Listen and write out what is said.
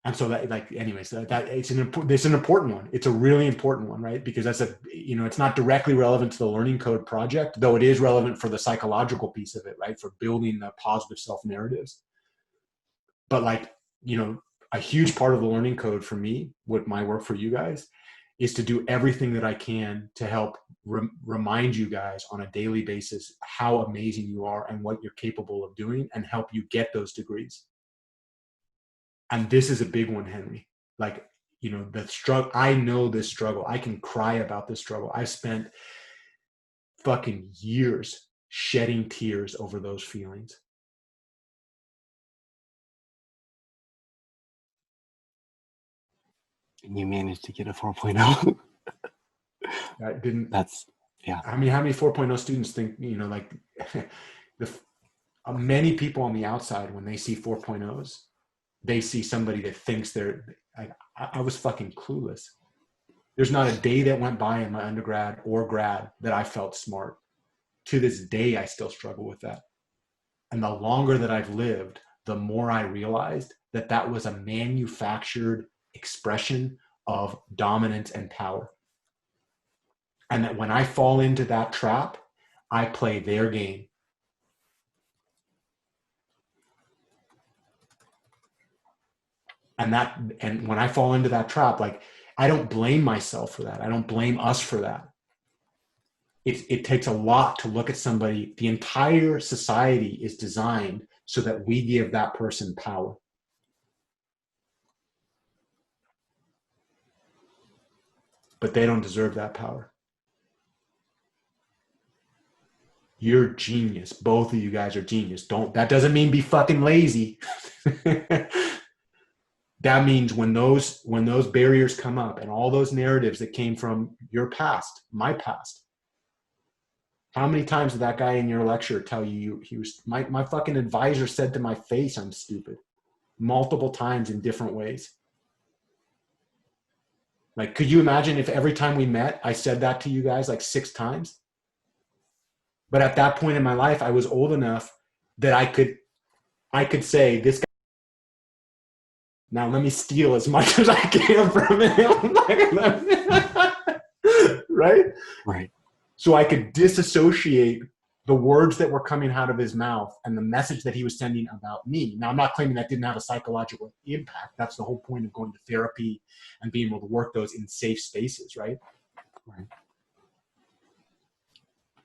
And so that, like, anyways, that it's an important one. It's a really important one, right? Because that's it's not directly relevant to the Learning Code project, though it is relevant for the psychological piece of it, right? For building the positive self narratives. But like, a huge part of the Learning Code for me, with my work for you guys, is to do everything that I can to help remind you guys on a daily basis how amazing you are and what you're capable of doing, and help you get those degrees. And this is a big one, Henry. Like, the struggle, I know this struggle. I can cry about this struggle. I spent fucking years shedding tears over those feelings. And you managed to get a 4.0. I didn't. That's, yeah. I mean, how many 4.0 students think, like many people on the outside, when they see 4.0s, they see somebody that thinks they're, I was fucking clueless. There's not a day that went by in my undergrad or grad that I felt smart. To this day, I still struggle with that. And the longer that I've lived, the more I realized that that was a manufactured expression of dominance and power. And that when I fall into that trap, I play their game. And when I fall into that trap, like, I don't blame myself for that. I don't blame us for that. It takes a lot to look at somebody. The entire society is designed so that we give that person power. But they don't deserve that power. You're genius. Both of you guys are genius. That doesn't mean be fucking lazy. That means when those barriers come up, and all those narratives that came from your past, my past. How many times did that guy in your lecture tell you he was, my fucking advisor said to my face, I'm stupid, multiple times in different ways. Like, could you imagine if every time we met, I said that to you guys like 6 times? But at that point in my life, I was old enough that I could say, this guy, now let me steal as much as I can from him. Right? Right. So I could disassociate the words that were coming out of his mouth and the message that he was sending about me. Now, I'm not claiming that didn't have a psychological impact. That's the whole point of going to therapy and being able to work those in safe spaces, right? Right.